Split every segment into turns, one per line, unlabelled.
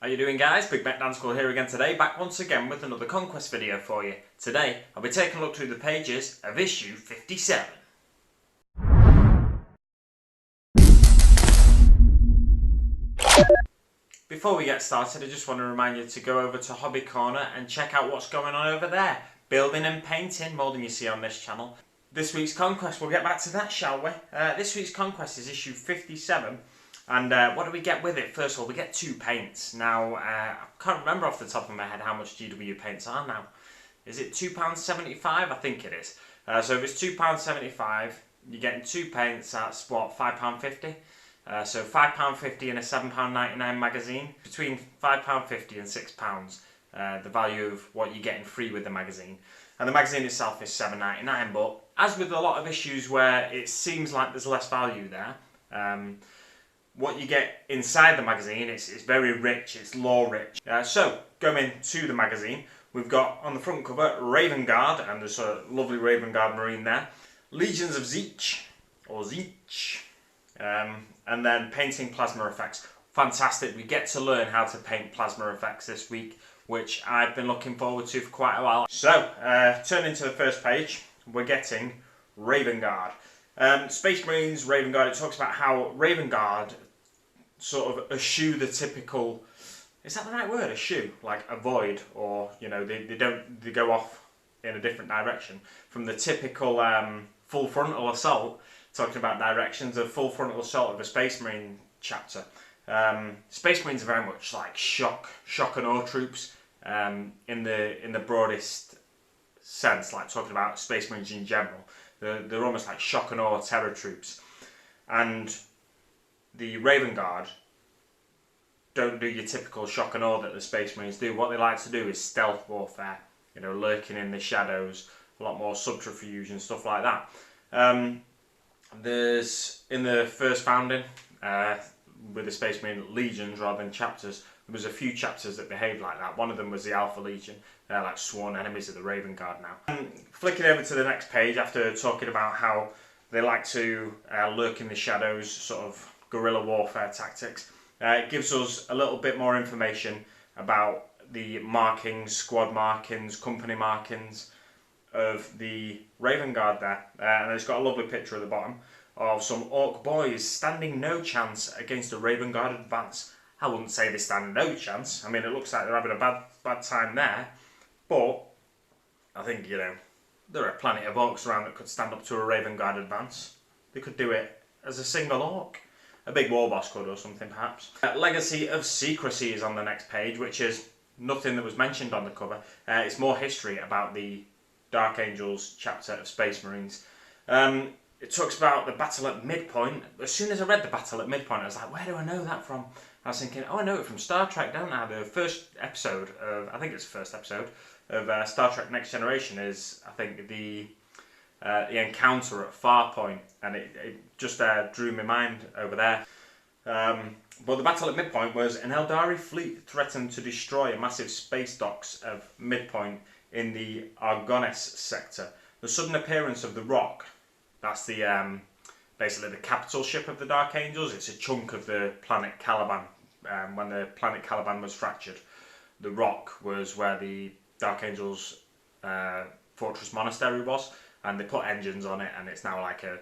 How you doing, guys? Big Mac Danskell here again today, back once again with another Conquest video for you. Today I'll be taking a look through the pages of issue 57. Before we get started, I just want to remind you to go over to Hobby Corner and check out what's going on over there. Building and painting, more than you see on this channel. This week's Conquest, we'll get back to that, shall we? This week's Conquest is issue 57. And what do we get with it? First of all, we get 2 paints. Now, I can't remember off the top of my head how much GW paints are now. Is it £2.75? I think it is. So if it's £2.75, you're getting 2 paints, that's what, £5.50? So £5.50 in a £7.99 magazine. Between £5.50 and £6, the value of what you're getting free with the magazine. And the magazine itself is £7.99, but as with a lot of issues where it seems like there's less value there, what you get inside the magazine is very rich, it's lore rich. So, going to the magazine, we've got on the front cover Raven Guard, and there's a lovely Raven Guard Marine there. Legions of Tzeentch, or Tzeentch, and then painting plasma effects. Fantastic, we get to learn how to paint plasma effects this week, which I've been looking forward to for quite a while. So, turning to the first page, we're getting Raven Guard. Space Marines, Raven Guard, it talks about how Raven Guard sort of eschew the typical, is that the right word, eschew? Like avoid, or, you know, they go off in a different direction from the typical full frontal assault, talking about directions of full frontal assault of a Space Marine chapter. Space Marines are very much like shock and awe troops in the broadest sense, like talking about Space Marines in general. They're almost like shock and awe terror troops. And the Raven Guard don't do your typical shock and awe that the Space Marines do. What they like to do is stealth warfare, you know, lurking in the shadows, a lot more subterfuge and stuff like that. There's, in the first founding, with the Space Marine legions rather than chapters, there was a few chapters that behaved like that. One of them was the Alpha Legion. They're like sworn enemies of the Raven Guard now. Flicking over to the next page, after talking about how they like to lurk in the shadows, sort of guerrilla warfare tactics, it gives us a little bit more information about the markings, squad markings, company markings of the Raven Guard there. And it's got a lovely picture at the bottom of some orc boys standing no chance against a Raven Guard advance. I wouldn't say they stand no chance. I mean, it looks like they're having a bad time there, but I think, you know, there are plenty of orcs around that could stand up to a Raven Guard advance. They could do it as a single orc. A big war boss could, or something perhaps. Legacy of Secrecy is on the next page, which is nothing that was mentioned on the cover. It's more history about the Dark Angels chapter of Space Marines. It talks about the battle at Midpoint. As soon as I read the battle at Midpoint, I was like, where do I know that from? I was thinking, oh, I know it from Star Trek, don't I? The first episode of, I think it's the first episode of Star Trek Next Generation is, I think, the encounter at Farpoint, and it just drew my mind over there. But the battle at Midpoint was an Eldari fleet threatened to destroy a massive space docks of Midpoint in the Argones sector. The sudden appearance of the Rock, that's the basically the capital ship of the Dark Angels. It's a chunk of the planet Caliban. When the planet Caliban was fractured, the Rock was where the Dark Angels fortress monastery was, and they put engines on it, and it's now like a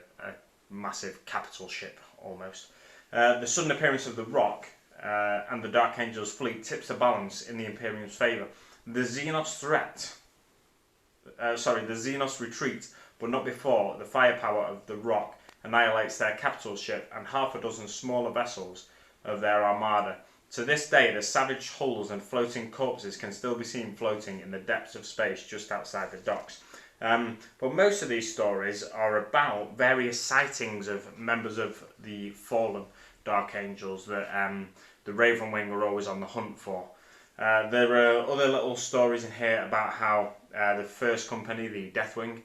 massive capital ship almost. The sudden appearance of the Rock and the Dark Angels fleet tips the balance in the Imperium's favour. The Xenos the Xenos retreat, but not before the firepower of the Rock annihilates their capital ship and half a dozen smaller vessels of their armada. To this day, the savage hulls and floating corpses can still be seen floating in the depths of space just outside the docks. But most of these stories are about various sightings of members of the fallen Dark Angels that the Raven Wing are always on the hunt for. There are other little stories in here about how the first company, the Deathwing,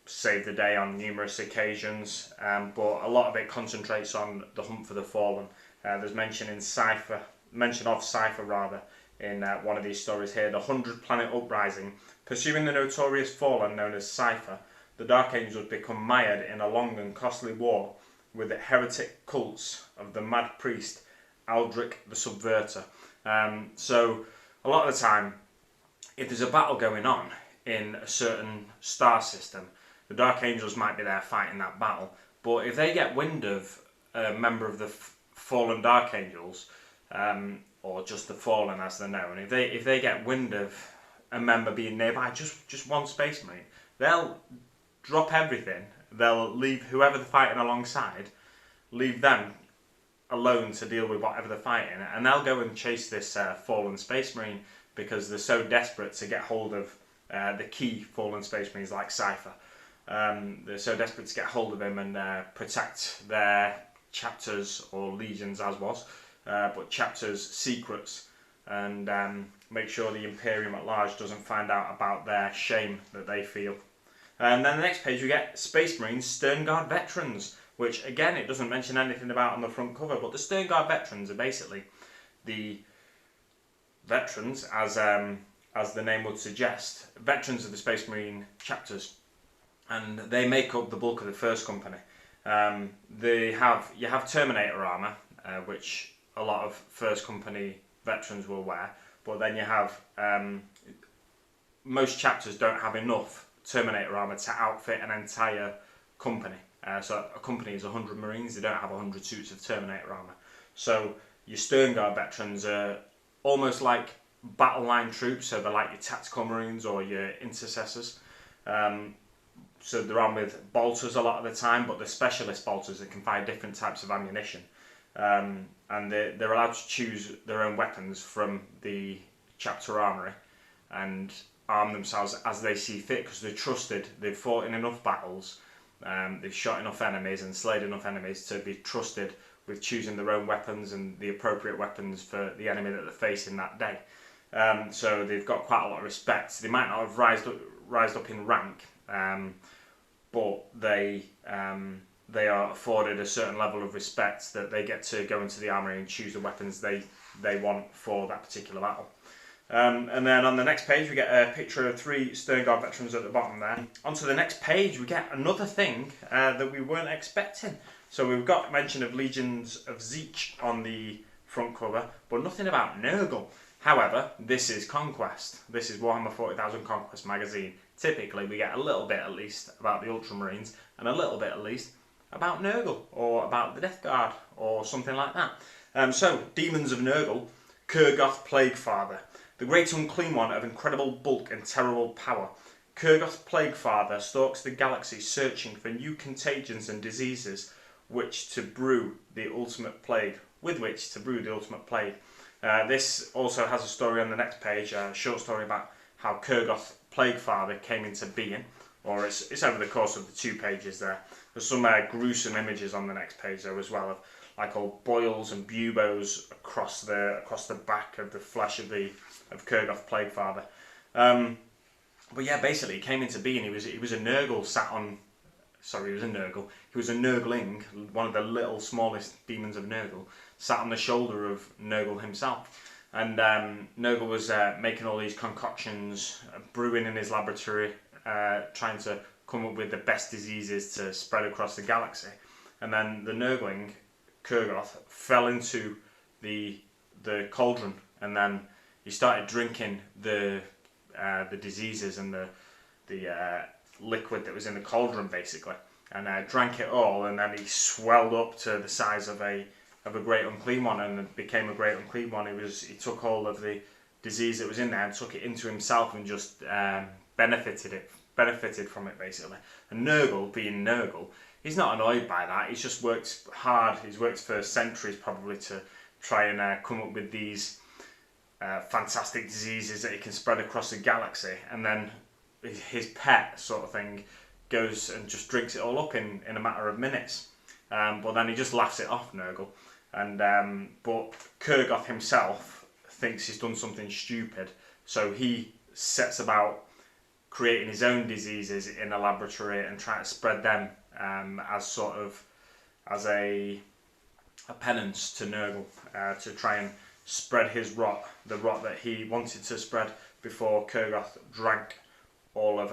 saved the day on numerous occasions, but a lot of it concentrates on the hunt for the fallen. There's mention of Cypher in one of these stories here, the 100 Planet Uprising. Pursuing the notorious fallen known as Cypher, the Dark Angels become mired in a long and costly war with the heretic cults of the Mad Priest Aldrich the Subverter. So a lot of the time, if there's a battle going on in a certain star system, the Dark Angels might be there fighting that battle. But if they get wind of a member of the fallen Dark Angels, or just the Fallen as they're known, if they get wind of a member being nearby, just one Space Marine, they'll drop everything. They'll leave whoever they're fighting alongside, leave them alone to deal with whatever they're fighting, and they'll go and chase this fallen Space Marine because they're so desperate to get hold of the key fallen Space Marines like Cypher. They're so desperate to get hold of him and protect their chapters or legions, as was, but chapters' secrets, and make sure the Imperium at large doesn't find out about their shame that they feel. And then the next page we get Space Marines Stygian Veterans, which again it doesn't mention anything about on the front cover, but the Stygian Veterans are basically the veterans, as the name would suggest, veterans of the Space Marine chapters, and they make up the bulk of the first company. You have Terminator armour, which a lot of first company veterans will wear, but then you have most chapters don't have enough Terminator armour to outfit an entire company. So a company is 100 Marines, they don't have 100 suits of Terminator armour. So your Stygian Veterans are almost like battle line troops, so they're like your tactical Marines or your intercessors. So they're on with bolters a lot of the time, but they're specialist bolters that can fire different types of ammunition. And they're allowed to choose their own weapons from the chapter armoury and arm themselves as they see fit, because they're trusted. They've fought in enough battles, they've shot enough enemies and slayed enough enemies to be trusted with choosing their own weapons and the appropriate weapons for the enemy that they're facing that day. So they've got quite a lot of respect. They might not have rised up in rank, but they are afforded a certain level of respect that they get to go into the armoury and choose the weapons they want for that particular battle. And then on the next page we get a picture of 3 Stygian Veterans at the bottom there. Onto the next page we get another thing that we weren't expecting. So we've got mention of Legions of Tzeentch on the front cover, but nothing about Nurgle. However, this is Conquest. This is Warhammer 40,000 Conquest magazine. Typically we get a little bit at least about the Ultramarines and a little bit at least about Nurgle or about the Death Guard or something like that. So, Demons of Nurgle, Gur'Goth Plaguefather. The great unclean one of incredible bulk and terrible power, Gur'Goth Plaguefather stalks the galaxy searching for new contagions and diseases with which to brew the ultimate plague. This also has a story on the next page, a short story about how Gur'Goth Plaguefather came into being, or it's over the course of the 2 pages there. There's some gruesome images on the next page though as well, of like old boils and buboes across the back of the flesh of Gur'Goth Plaguefather. But yeah, basically he came into being. He was a Nurgle he was a Nurgling, one of the little smallest demons of Nurgle, sat on the shoulder of Nurgle himself. And Nurgle was making all these concoctions, brewing in his laboratory, trying to come up with the best diseases to spread across the galaxy. And then the Nurgling, Gur'Goth, fell into the cauldron, and then he started drinking the diseases and the liquid that was in the cauldron basically, and drank it all, and then he swelled up to the size of a great unclean one and became a great unclean one. He took all of the disease that was in there and took it into himself and just benefited from it basically. And Nurgle, being Nurgle, he's not annoyed by that. He's just worked hard. He's worked for centuries probably to try and come up with these fantastic diseases that he can spread across the galaxy, and then his pet sort of thing goes and just drinks it all up in a matter of minutes. But then he just laughs it off, Nurgle. And but Gur'Goth himself thinks he's done something stupid, so he sets about creating his own diseases in a laboratory and trying to spread them as a penance to Nurgle, to try and spread his rot, the rot that he wanted to spread before Gur'Goth drank all of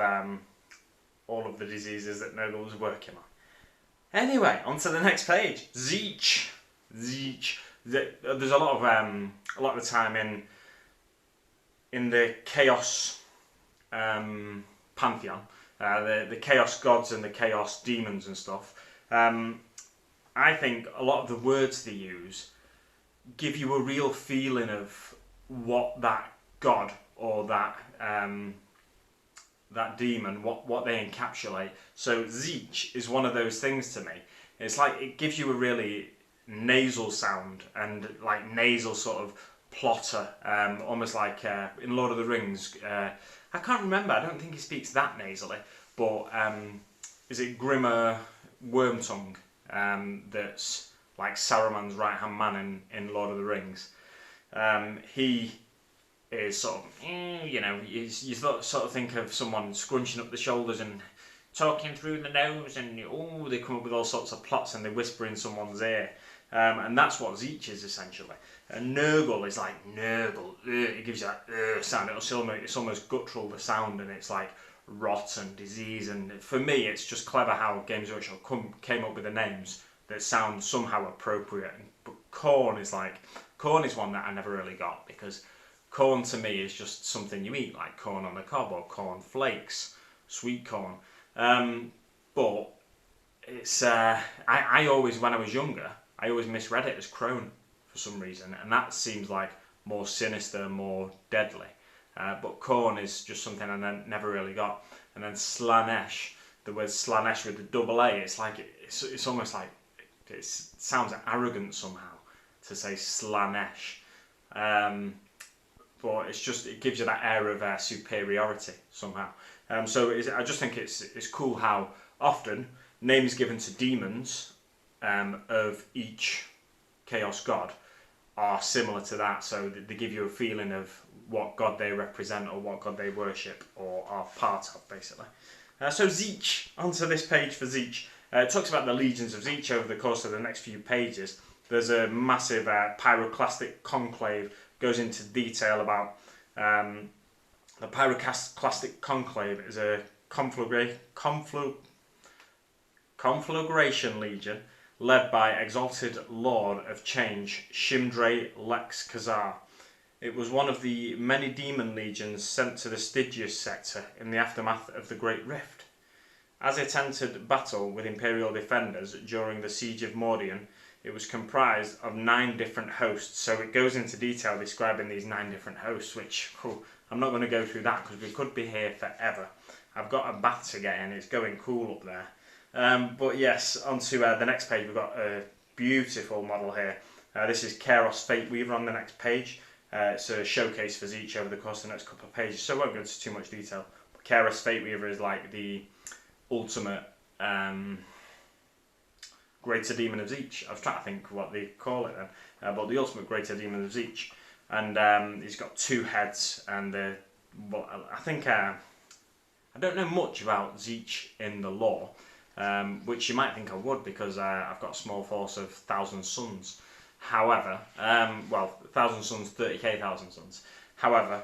the diseases that Nurgle was working on. Anyway, on to the next page. Tzeentch. There's a lot of the time in the chaos pantheon, the chaos gods and the chaos demons and stuff. I think a lot of the words they use give you a real feeling of what that god or that demon, what they encapsulate. So Tzeentch is one of those things to me. It's like it gives you a really nasal sound and like nasal sort of plotter, almost like in Lord of the Rings. I can't remember. I don't think he speaks that nasally, but is it Grimmer Wormtongue? That's like Saruman's right-hand man in Lord of the Rings. He is sort of, you sort of think of someone scrunching up the shoulders and talking through the nose, and they come up with all sorts of plots and they whisper in someone's ear. And that's what Tzeentch is essentially. And Nurgle is like Nurgle. It gives you that sound. It's almost guttural, the sound, and it's like rot and disease. And for me, it's just clever how Games Workshop came up with the names that sound somehow appropriate. But Corn is one that I never really got, because corn to me is just something you eat, like corn on the cob or corn flakes, sweet corn. But it's I always, when I was younger, I always misread it as crone for some reason, and that seems like more sinister, more deadly. But corn is just something I never really got. And then Slaanesh, the word Slaanesh with the double A, it's like it's almost like it sounds arrogant somehow to say Slaanesh. But it gives you that air of superiority somehow. So I just think it's cool how often names given to demons of each chaos god are similar to that. So they give you a feeling of what god they represent or what god they worship or are part of, basically. So Tzeentch, onto this page for Tzeentch. It talks about the legions of Tzeentch over the course of the next few pages. There's a massive pyroclastic conclave, goes into detail about the pyroclastic conclave is a conflagration legion led by exalted lord of change Shimdre Lex Khazar. It was one of the many demon legions sent to the Stygian sector in the aftermath of the Great Rift. As it entered battle with Imperial defenders during the Siege of Mordian, it was comprised of 9 different hosts. So it goes into detail describing these 9 different hosts, which I'm not going to go through that because we could be here forever. I've got a bath to get in, it's going cool up there. But yes, onto the next page. We've got a beautiful model here. This is Kairos Fateweaver on the next page. It's a showcase for Tzeentch over the course of the next couple of pages, so I won't go into too much detail. But Kairos Fateweaver is like the ultimate greater demon of Tzeentch. I was trying to think what they call it then, but the ultimate greater demon of Tzeentch. And he's got 2 heads, and I think I don't know much about Tzeentch in the lore, which you might think I would, because I've got a small force of 1,000 Suns. However, 1,000 Suns, 30k 1,000 Suns. However,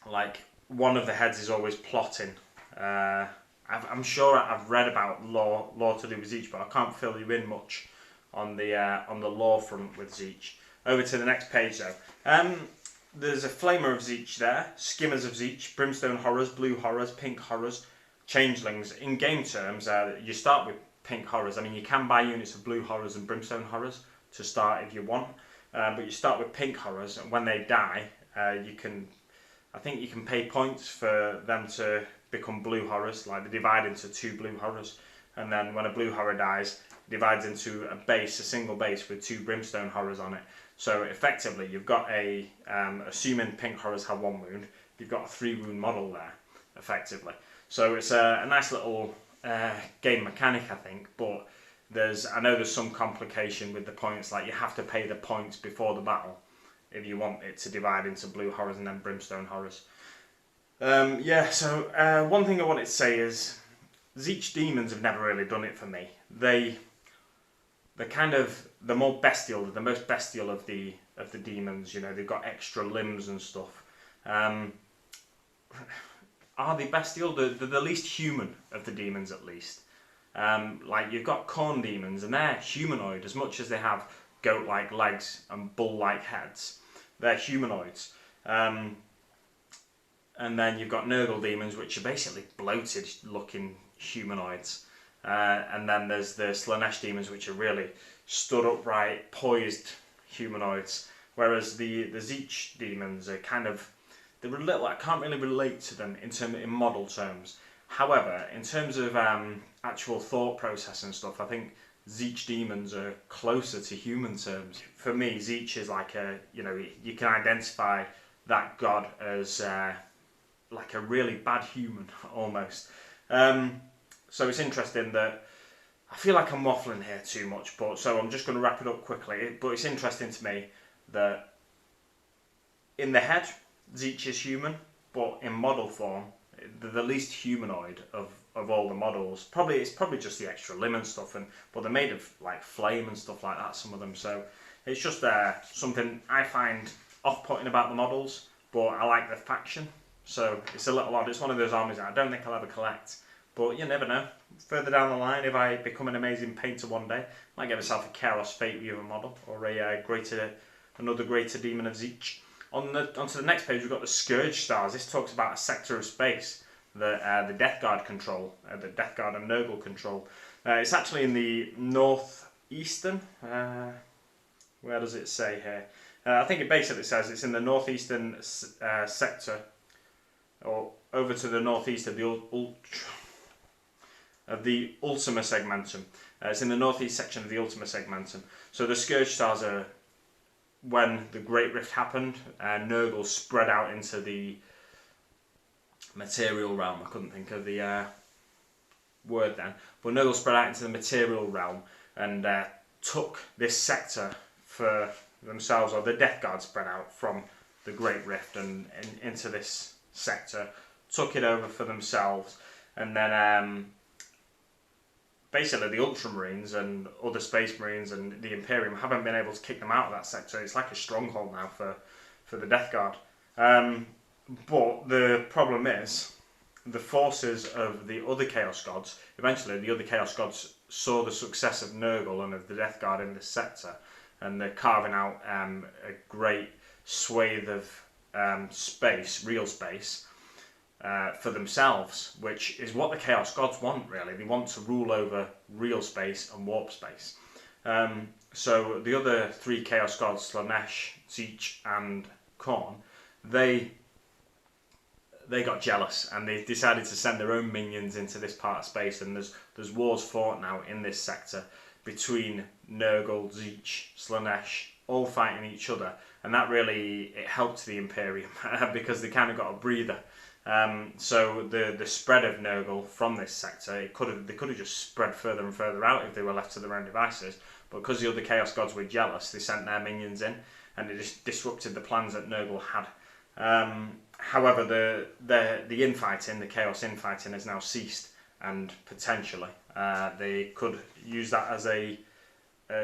like one of the heads is always plotting. I'm sure I've read about lore to do with Tzeentch, but I can't fill you in much on the lore front with Tzeentch. Over to the next page though. There's a Flamer of Tzeentch there, Skimmers of Tzeentch, Brimstone Horrors, Blue Horrors, Pink Horrors, Changelings. In game terms, you start with Pink Horrors. I mean, you can buy units of Blue Horrors and Brimstone Horrors to start if you want, but you start with Pink Horrors, and when they die, I think you can pay points for them to become Blue Horrors. Like they divide into 2 Blue Horrors, and then when a Blue Horror dies, it divides into a single base with 2 Brimstone Horrors on it. So effectively, you've got assuming Pink Horrors have 1 wound, you've got a 3 wound model there, effectively. So it's a nice little game mechanic, I think, but I know there's some complication with the points, like you have to pay the points before the battle if you want it to divide into Blue Horrors and then Brimstone Horrors. So one thing I wanted to say is Tzeentch demons have never really done it for me. They're kind of the most bestial of the demons. You know, they've got extra limbs and stuff. Are they bestial? They're the least human of the demons, at least. Like you've got corn demons, and they're humanoid as much as they have goat-like legs and bull-like heads. They're humanoids. And then you've got Nurgle demons, which are basically bloated-looking humanoids. And then there's the Slaanesh demons, which are really stood upright, poised humanoids. Whereas the Tzeentch demons are kind of, they're a little, I can't really relate to them in model terms. However, in terms of actual thought process and stuff, I think Tzeentch demons are closer to human terms. For me, Tzeentch is like you can identify that god as like a really bad human, almost. So it's interesting that, I feel like I'm waffling here too much, so I'm just going to wrap it up quickly. But it's interesting to me that in the head, Tzeentch is human, but in model form, they're the least humanoid of all the models. It's probably just the extra limb and stuff, but they're made of like flame and stuff like that, some of them. So it's just something I find off-putting about the models, but I like the faction. So it's a little odd. It's one of those armies that I don't think I'll ever collect, but you never know. Further down the line, if I become an amazing painter one day, I might get myself a Chaos Fate Weaver model, or another greater demon of Tzeentch. Onto the next page, we've got the Scourge Stars. This talks about a sector of space that the Death Guard control, the Death Guard and Nurgle control. It's actually in the northeastern. Where does it say here? I think it basically says it's in the northeastern sector, or over to the northeast of the Ultima Segmentum. It's in the northeast section of the Ultima Segmentum. So the Scourge Stars are, when the Great Rift happened, Nurgle spread out into the material realm. I couldn't think of the word then. But Nurgle spread out into the material realm and took this sector for themselves, or the Death Guard spread out from the Great Rift and into this sector, took it over for themselves, and then basically the Ultramarines and other Space Marines and the Imperium haven't been able to kick them out of that sector. It's like a stronghold now for the Death Guard. But the problem is, the forces of the other Chaos Gods, eventually the other Chaos Gods saw the success of Nurgle and of the Death Guard in this sector, and they're carving out a great swathe of space, real space, for themselves, which is what the Chaos Gods want, really. They want to rule over real space and warp space. So the other three Chaos Gods, Slaanesh, Tzeentch and Khorne, they got jealous and they decided to send their own minions into this part of space, and there's wars fought now in this sector between Nurgle, Tzeentch, Slaanesh, all fighting each other, and that really, it helped the Imperium because they kind of got a breather. So the spread of Nurgle from this sector, they could have just spread further and further out if they were left to their own devices, but because the other Chaos Gods were jealous, they sent their minions in, and it just disrupted the plans that Nurgle had. However, the infighting, the Chaos infighting, has now ceased, and potentially they could use that as a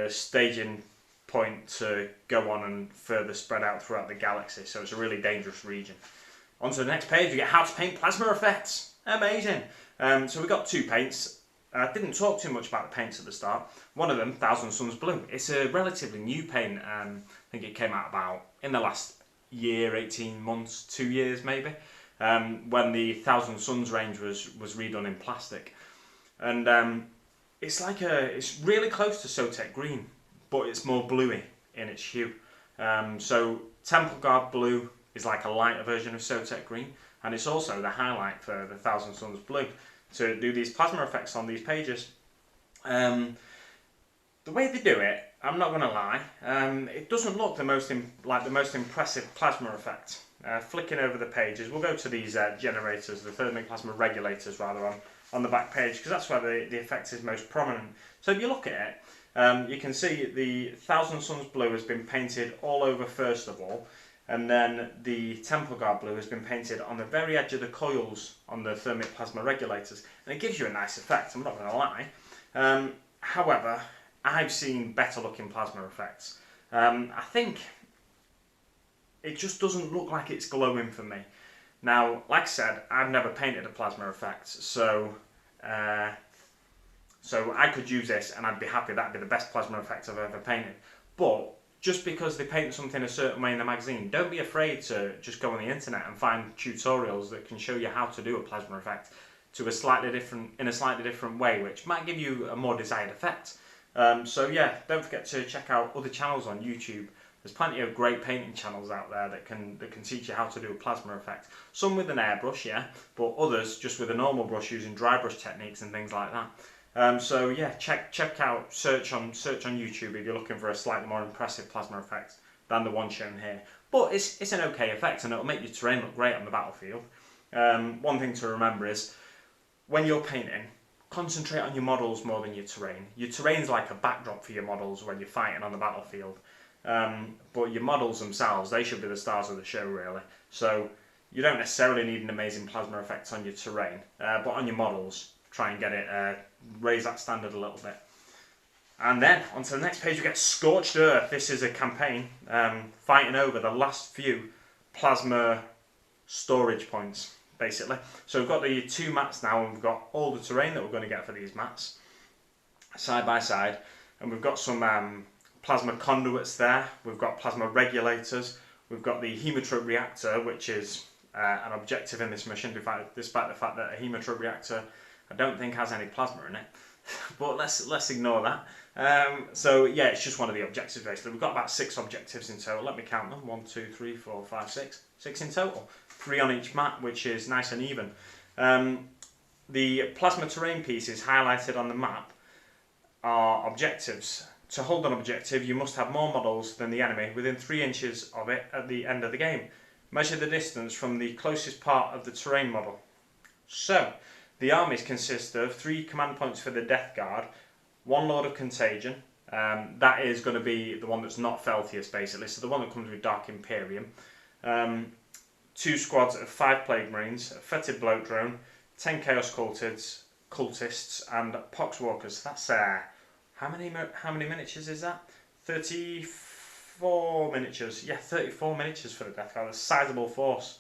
staging point to go on and further spread out throughout the galaxy. So it's a really dangerous region. On to the next page, we get how to paint plasma effects. Amazing. So we got two paints. I didn't talk too much about the paints at the start. One of them, Thousand Suns Blue. It's a relatively new paint. I think it came out about in the last year, 18 months, 2 years maybe, when the Thousand Suns range was redone in plastic. And it's really close to Sotek Green, but it's more bluey in its hue. So Temple Guard Blue is like a lighter version of Sotek Green, and it's also the highlight for the Thousand Suns Blue to do these plasma effects on these pages. The way they do it, I'm not going to lie, it doesn't look the most impressive plasma effect. Flicking over the pages, we'll go to these generators, the thermic plasma regulators rather, on the back page, because that's where the effect is most prominent. So if you look at it, you can see the Thousand Suns Blue has been painted all over first of all, and then the Temple Guard Blue has been painted on the very edge of the coils on the thermic plasma regulators, and it gives you a nice effect, I'm not going to lie. However, I've seen better looking plasma effects. I think it just doesn't look like it's glowing for me. Now, like I said, I've never painted a plasma effect, so I could use this and I'd be happy. That'd be the best plasma effect I've ever painted. But just because they paint something a certain way in the magazine, don't be afraid to just go on the internet and find tutorials that can show you how to do a plasma effect in a slightly different way, which might give you a more desired effect. So yeah, don't forget to check out other channels on YouTube. There's plenty of great painting channels out there that can teach you how to do a plasma effect. Some with an airbrush, yeah, but others just with a normal brush using dry brush techniques and things like that. So yeah, check out, search on YouTube if you're looking for a slightly more impressive plasma effect than the one shown here. But it's an okay effect, and it'll make your terrain look great on the battlefield. One thing to remember is when you're painting, concentrate on your models more than your terrain. Your terrain's like a backdrop for your models when you're fighting on the battlefield. But your models themselves, they should be the stars of the show, really. So you don't necessarily need an amazing plasma effect on your terrain, but on your models, try and get it, raise that standard a little bit. And then, onto the next page, we get Scorched Earth. This is a campaign fighting over the last few plasma storage points, basically. So we've got the 2 mats now, and we've got all the terrain that we're going to get for these mats, side by side. And we've got some plasma conduits there, we've got plasma regulators, we've got the hemotrope reactor, which is an objective in this mission, despite the fact that a hemotrope reactor I don't think has any plasma in it. But let's ignore that. So yeah, it's just one of the objectives basically. We've got about 6 objectives in total. Let me count them. 1, 2, 3, 4, 5, 6. 6 in total. 3 on each map, which is nice and even. The plasma terrain pieces highlighted on the map are objectives. To hold an objective, you must have more models than the enemy within 3 inches of it at the end of the game. Measure the distance from the closest part of the terrain model. So, the armies consist of 3 command points for the Death Guard, 1 Lord of Contagion, that is going to be the one that's not Feltius basically, so the one that comes with Dark Imperium, 2 squads of 5 Plague Marines, a Fetid Bloat Drone, 10 Chaos Cultists and Poxwalkers. That's how many miniatures is that? 34 miniatures. Yeah, 34 miniatures for the Death Guard. That's a sizable force.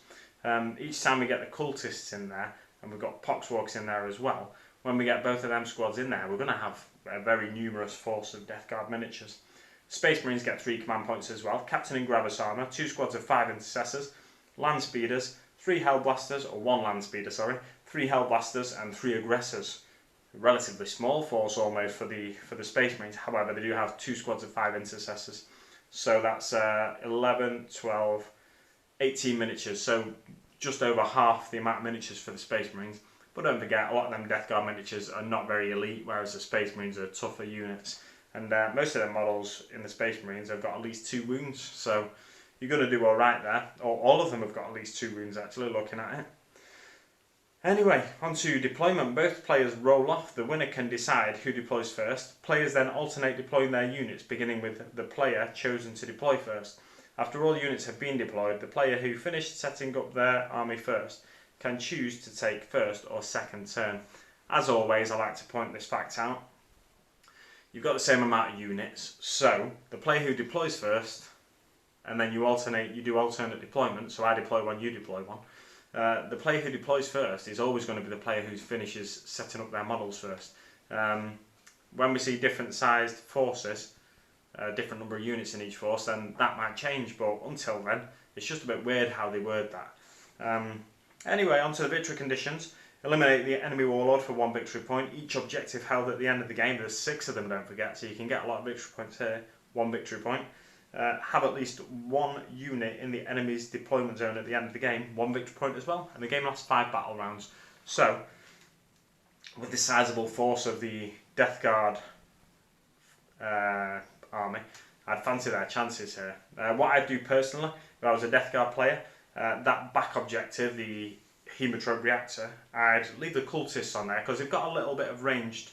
Each time we get the Cultists in there, and we've got Poxwalkers in there as well, when we get both of them squads in there, we're going to have a very numerous force of Death Guard miniatures. Space Marines get 3 command points as well. Captain in Gravis Armour, 2 squads of 5 Intercessors, Land Speeders, 3 Hellblasters, or 1 Land Speeder, sorry, 3 Hellblasters and 3 Aggressors. A relatively small force almost for the Space Marines, however they do have 2 squads of 5 Intercessors. So that's 11, 12, 18 miniatures, so just over half the amount of miniatures for the Space Marines. But don't forget, a lot of them Death Guard miniatures are not very elite, whereas the Space Marines are tougher units. And most of their models in the Space Marines have got at least 2 wounds, so you're going to do alright there. Or all of them have got at least 2 wounds actually, looking at it. Anyway, on to deployment. Both players roll off. The winner can decide who deploys first. Players then alternate deploying their units, beginning with the player chosen to deploy first. After all units have been deployed, the player who finished setting up their army first can choose to take first or second turn. As always, I like to point this fact out. You've got the same amount of units, so the player who deploys first, and then you do alternate deployment, so I deploy one, you deploy one. The player who deploys first is always going to be the player who finishes setting up their models first. When we see different sized forces, different number of units in each force, then that might change, but until then, it's just a bit weird how they word that. Anyway, on to the victory conditions. Eliminate the enemy warlord for 1 victory point. Each objective held at the end of the game, there's 6 of them, don't forget, so you can get a lot of victory points here. 1 victory point. Have at least 1 unit in the enemy's deployment zone at the end of the game, 1 victory point as well, and the game lasts 5 battle rounds. So, with the sizable force of the Death Guard army, I'd fancy their chances here. What I'd do personally, if I was a Death Guard player, that back objective, the Hemotrope Reactor, I'd leave the Cultists on there, because they've got a little bit of ranged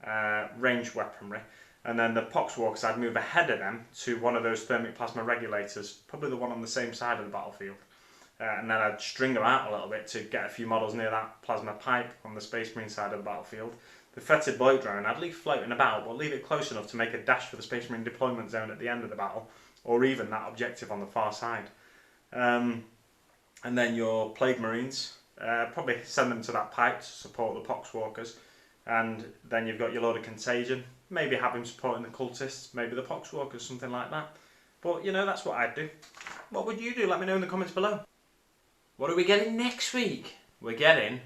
weaponry. And then the Poxwalkers, I'd move ahead of them to one of those thermic plasma regulators, probably the one on the same side of the battlefield. And then I'd string them out a little bit to get a few models near that plasma pipe on the Space Marine side of the battlefield. The Fetid Bloat Drone, I'd leave floating about, but leave it close enough to make a dash for the Space Marine deployment zone at the end of the battle, or even that objective on the far side. And then your Plague Marines, probably send them to that pipe to support the Poxwalkers. And then you've got your Lord of Contagion, maybe have him supporting the cultists, maybe the poxwalkers, something like that. But you know, that's what I'd do. What would you do? Let me know in the comments below. What are we getting next week? We're getting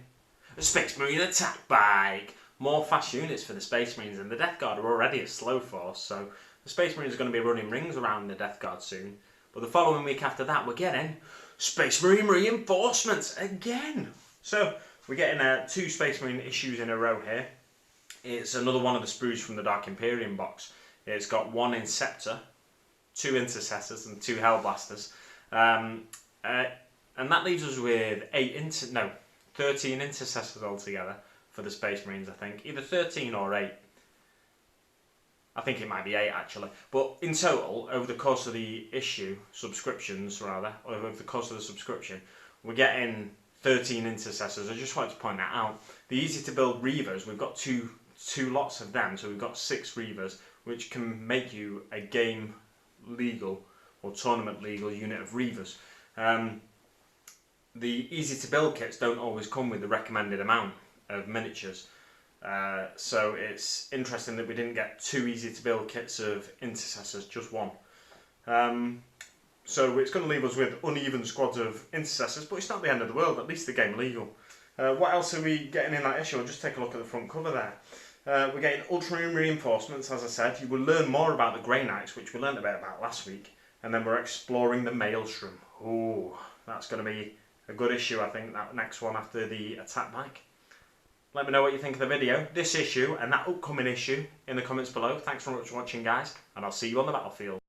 a Space Marine attack bike. More fast units for the Space Marines, and the Death Guard are already a slow force, so the Space Marines are going to be running rings around the Death Guard soon. But the following week after that, we're getting Space Marine reinforcements again. So we're getting 2 Space Marine issues in a row here. It's another one of the sprues from the Dark Imperium box. It's got 1 Inceptor, 2 Intercessors, and 2 Hellblasters. And that leaves us with 13 Intercessors altogether for the Space Marines, I think. Either 13 or 8. I think it might be 8 actually. But in total, over the course of the issue, subscriptions rather, or over the course of the subscription, we're getting 13 Intercessors. I just wanted to point that out. The easy to build Reavers, we've got two lots of them, so we've got 6 Reavers, which can make you a game legal or tournament legal unit of Reavers. The easy to build kits don't always come with the recommended amount of miniatures. So it's interesting that we didn't get 2 easy to build kits of Intercessors, just 1. So it's going to leave us with uneven squads of Intercessors, but it's not the end of the world, at least the game legal. What else are we getting in that issue? I'll just take a look at the front cover there. We're getting Ultramarine reinforcements, as I said. You will learn more about the Grey Knights, which we learned a bit about last week. And then we're exploring the Maelstrom. Ooh, that's going to be a good issue, I think, that next one after the attack bike. Let me know what you think of the video, this issue and that upcoming issue in the comments below. Thanks very much for watching, guys, and I'll see you on the battlefield.